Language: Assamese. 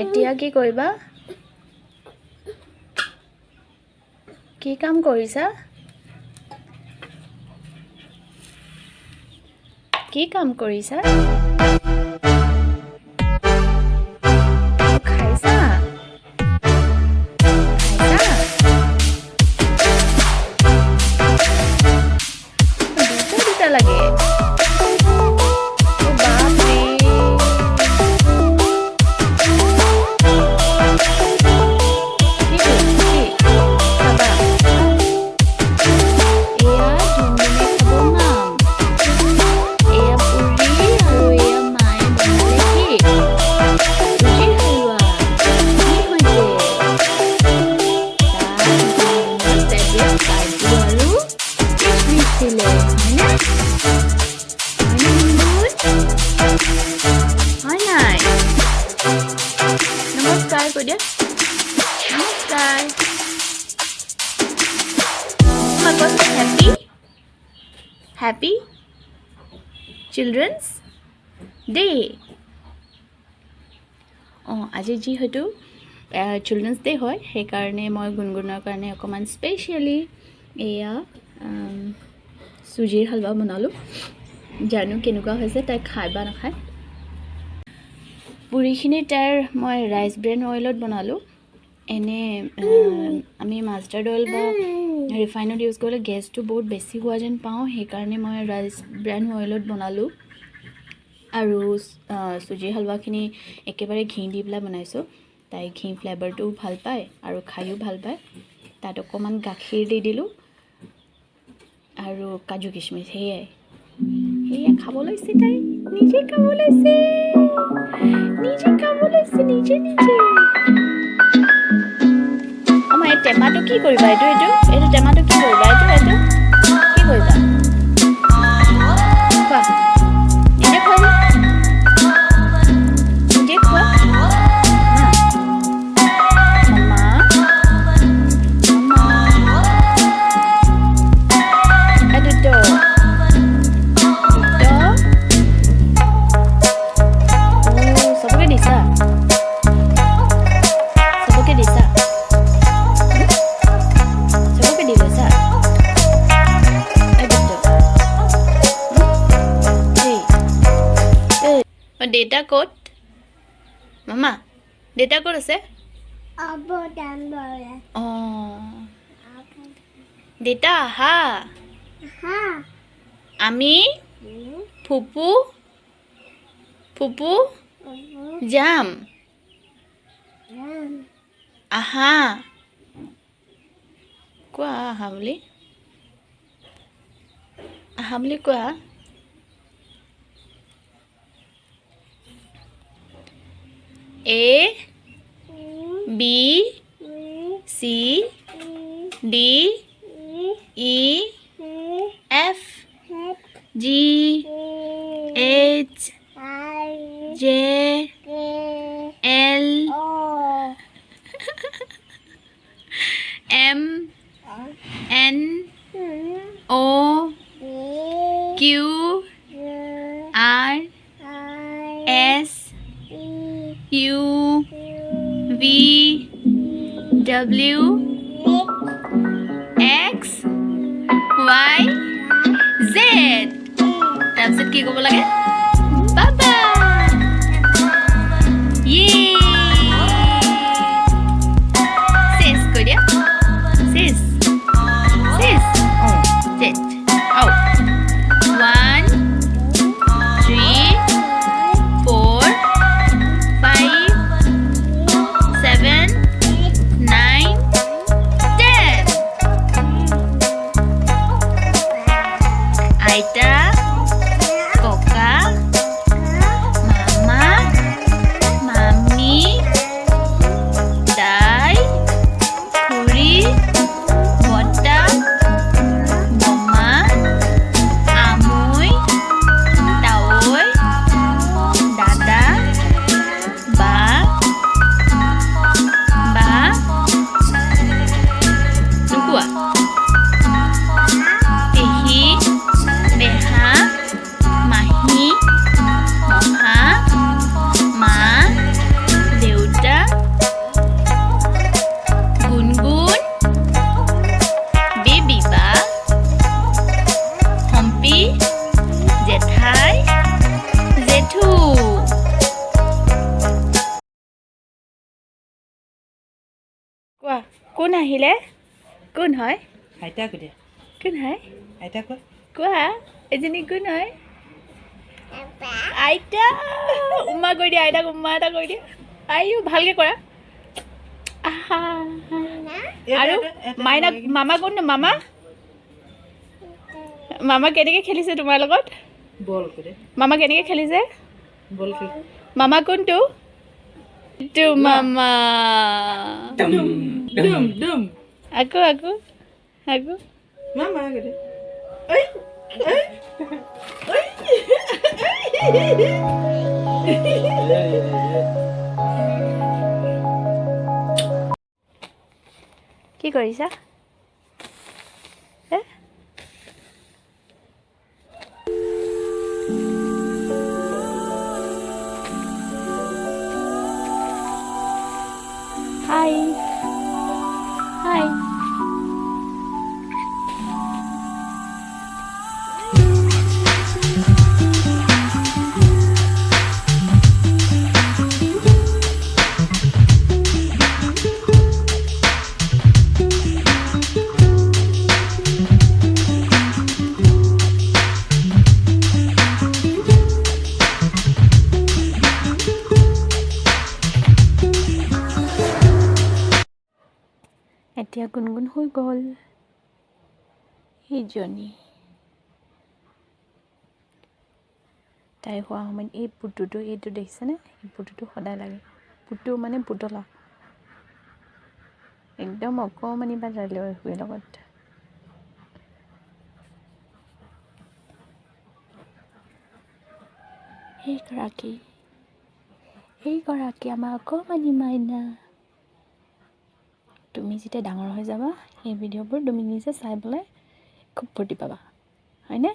এতিয়া কি কৰিবা কি কাম কৰিছা কি কাম কৰিছা খাইছা দুটা লাগে Happy Children's Day. আজি যেহেতু Children's Day হয় সেইকাৰণে মই গুণগুণৰ কাৰণে অকমান স্পেশালি এয়া সুজিৰ হালৱা বনালো জানো কেনেকুৱা হৈছে তাই খাই বা নাখায় পুৰিখিনি তাইৰ মই ৰাইচ ব্ৰেন অইলত বনালো এনে আমি মাষ্টাৰ্ড অইল বা ৰিফাইনড ইউজ কৰিলে গেছটো বহুত বেছি হোৱা যেন পাওঁ সেইকাৰণে মই ৰাইচ ব্ৰেন অইলত বনালো আৰু সুজিৰ হালৱাখিনি একেবাৰে ঘি দি পেলাই বনাইছোঁ তাই ঘি ফ্লেভাৰটো ভাল পায় আৰু খায়ো ভাল পায় তাত অকণমান গাখীৰ দি দিলোঁ আৰু কাজু কিশমিশ সেয়াই খাব লৈছে তাই নিজে খাব লৈছে নিজে এই টেমাটো কি কৰিবা এইটো টেমাটো কি কৰিবা এইটো কি কৰিবা খোৱা নিজে খোৱা নিজে খোৱা চবকে দিছা Data code Mama data code আছে data ha আমি ফুপু যাম আহা কোৱা আহা বুলি কোৱা A B C D E F G H J L M N O Q R S U V W X Y Z তাৰপিছত কি ক'ব লাগে বাবা শেষ কৈ দিয়া শেষ জেট আও 1 3 4 5 7 9 10 আইতা ককা কোন আহিলে কোন হয় আইতা কয় কোন হয় আইতা কয় কোৱা এজনী কোন হয় আইতা উম্মা কৈ দিয়া আইতাক উম্মা এটা কৈ দিয়া আইও ভালকে কৰা আহা আৰু মাইনা মামা কোন মামা মামা কেনেকৈ খেলিছে তোমাৰ লগত বল কৰে মামা কেনেকৈ খেলিছে বল খেল মামা কোনটো টু মামা ডুম ডুম ডুম আকৌ আকৌ আকৌ মামা কৰে ঐ ঐ কি কৰিছা হাই হাই এতিয়া গুণগুণ হৈ গ'ল সেইজনী তাই হোৱা সময়ত এই পুতুটো এইটো দেখিছেনে এই পুতুটো সদায় লাগে পুতু মানে পুতলা একদম অকণমানি বা তাই লৈ শুৱে লগত এইগৰাকী আমাৰ অকণমানি মাইনা তুমি যেতিয়া ডাঙৰ হৈ যাবা সেই ভিডিঅ'বোৰ তুমি নিজে চাই পেলাই খুব ফূৰ্তি পাবা হয়নে